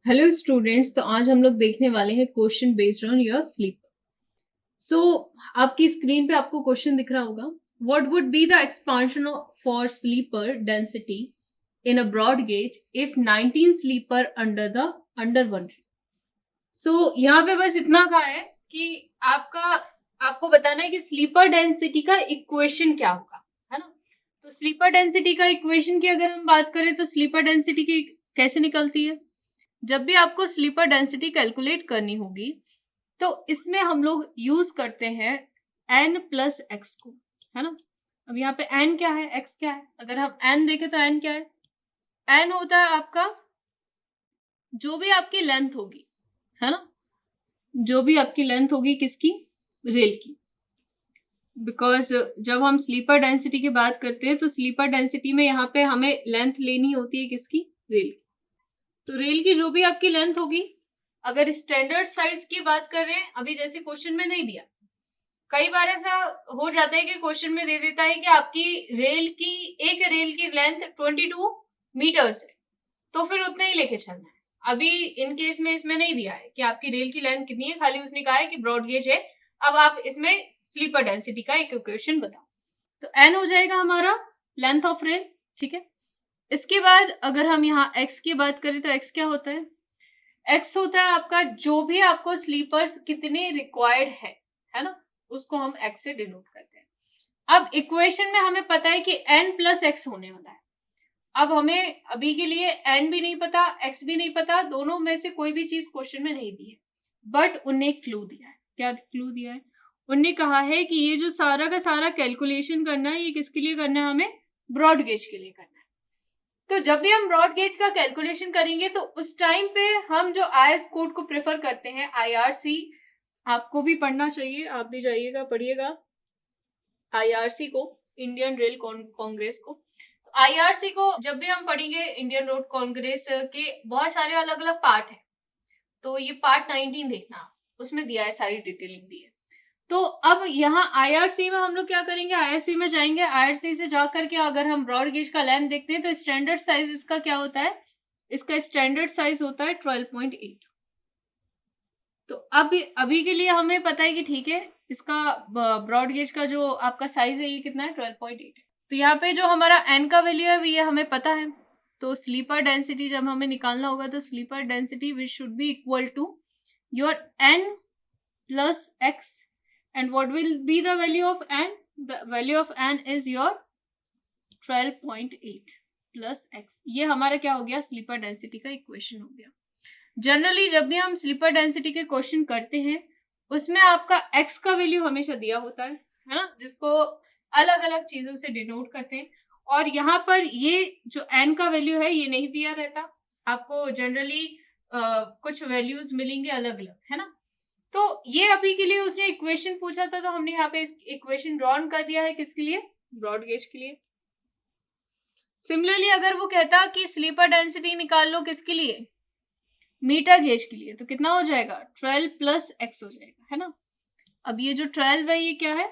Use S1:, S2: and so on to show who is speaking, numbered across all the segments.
S1: Hello students, तो आज हम लोग देखने वाले हैं question based on your sleep. So आपकी स्क्रीन पे आपको क्वेश्चन दिख रहा होगा। What would be the expansion for sleeper density in a broad gauge if 19 sleeper under one. So यहाँ पे बस इतना कहा है कि आपको बताना है कि स्लीपर डेंसिटी का इक्वेशन क्या होगा, है ना। तो स्लीपर डेंसिटी का इक्वेशन की अगर हम बात करें तो स्लीपर डेंसिटी की कैसे निकलती है। जब भी आपको स्लीपर डेंसिटी कैलकुलेट करनी होगी तो इसमें हम लोग यूज करते हैं n प्लस एक्स को, है ना। अब यहाँ पे n क्या है, x क्या है। अगर हम n देखें तो n क्या है, n होता है आपका जो भी आपकी लेंथ होगी, है ना, जो भी आपकी लेंथ होगी किसकी, रेल की। बिकॉज जब हम स्लीपर डेंसिटी की बात करते हैं तो स्लीपर डेंसिटी में यहाँ पे हमें लेंथ लेनी होती है किसकी, रेल की। तो रेल की जो भी आपकी लेंथ होगी, अगर स्टैंडर्ड साइज की बात कर रहे हैं, अभी जैसे क्वेश्चन में नहीं दिया, कई बार ऐसा हो जाता है कि क्वेश्चन में दे देता है कि आपकी एक रेल की लेंथ 22 मीटर्स है, तो फिर उतना ही लेके चलना है। अभी इन केस में इसमें नहीं दिया है कि आपकी रेल की लेंथ कितनी है, खाली उसने कहा है कि ब्रॉड गेज है। अब आप इसमें स्लीपर डेंसिटी का एक इक्वेशन बताओ। तो एन हो जाएगा हमारा लेंथ ऑफ रेल, ठीक है। इसके बाद अगर हम यहाँ एक्स की बात करें तो एक्स क्या होता है, एक्स होता है आपका जो भी आपको स्लीपर्स कितने रिक्वायर्ड है ना, उसको हम एक्स से डिनोट करते हैं। अब इक्वेशन में हमें पता है कि n प्लस एक्स होने वाला है। अब हमें अभी के लिए n भी नहीं पता, x भी नहीं पता, दोनों में से कोई भी चीज क्वेश्चन में नहीं दी है। बट उनने एक क्लू दिया है। क्या क्लू दिया है, उनने कहा है कि ये जो सारा का सारा कैलकुलेशन करना है, ये किसके लिए करना है, हमें ब्रॉड गेज के लिए करना है। तो जब भी हम ब्रॉड गेज का कैलकुलेशन करेंगे तो उस टाइम पे हम जो आईएस कोड को प्रेफर करते हैं, आईआरसी, आपको भी पढ़ना चाहिए, आप भी जाइएगा पढ़िएगा आईआरसी को, इंडियन रेल कांग्रेस को। आईआरसी को जब भी हम पढ़ेंगे, इंडियन रोड कांग्रेस के बहुत सारे अलग अलग पार्ट है, तो ये पार्ट 19 देखना, उसमें दिया है, सारी डिटेलिंग दी है। तो अब यहाँ आईआरसी में हम लोग क्या करेंगे, आईआरसी में जाएंगे, आईआरसी से जाकर के अगर हम ब्रॉड गेज का लेंथ देखते हैं तो स्टैंडर्ड साइज इसका क्या होता है, इसका स्टैंडर्ड साइज होता है 12.8। तो अब अभी के लिए हमें पता है कि ठीक है, इसका ब्रॉड गेज का जो आपका साइज है ये कितना है, 12.8 है। तो यहाँ पे जो हमारा एन का वैल्यू है ये हमें पता है। तो स्लीपर डेंसिटी जब हमें निकालना होगा तो sleeper density which should be equal to your N plus X. And what will be the value of n? The value of n is your 12.8 plus x। ये हमारा क्या हो गया, स्लीपर डेंसिटी का इक्वेशन हो गया। जनरली जब भी हम स्लीपर डेंसिटी के क्वेश्चन करते हैं उसमें आपका x का वैल्यू हमेशा दिया होता है ना, जिसको अलग अलग चीजों से डिनोट करते हैं। और यहाँ पर ये जो n का वैल्यू है ये नहीं दिया रहता, आपको जनरली कुछ वैल्यूज मिलेंगे अलग अलग, है ना। तो ये अभी के लिए उसने इक्वेशन पूछा था तो हमने यहाँ पे इक्वेशन ड्रॉन कर दिया है, किसके लिए, ब्रॉड गेज के लिए। सिमिलरली अगर वो कहता कि स्लीपर डेंसिटी निकाल लो किसके लिए, मीटर गेज के लिए, तो कितना हो जाएगा, 12 प्लस एक्स हो जाएगा, है ना। अब ये जो 12 है ये क्या है,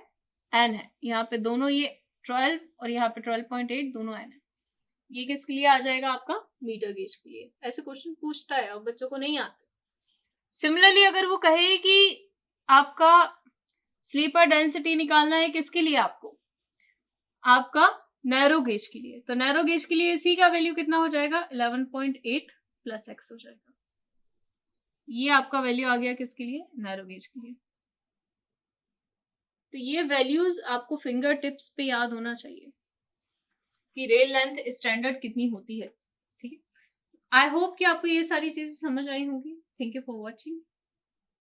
S1: एन है। यहाँ पे दोनों ये 12 और यहाँ पे 12.8 दोनों एन है। ये किसके लिए आ जाएगा, आपका मीटर गेज के लिए। ऐसे क्वेश्चन पूछता है और बच्चों को नहीं आते। सिमिलरली अगर वो कहे कि आपका स्लीपर डेंसिटी निकालना है किसके लिए, आपका नैरो गेज के लिए, तो नैरो गेज के लिए सी का वैल्यू कितना हो जाएगा, 11.8 प्लस एक्स हो जाएगा। ये आपका वैल्यू आ गया किसके लिए, नैरो गेज के लिए। तो ये वैल्यूज आपको फिंगर टिप्स पे याद होना चाहिए कि रेल लेंथ स्टैंडर्ड कितनी होती है, ठीक है। आई होप कि आपको ये सारी चीजें समझ आई होंगी। Thank you for watching.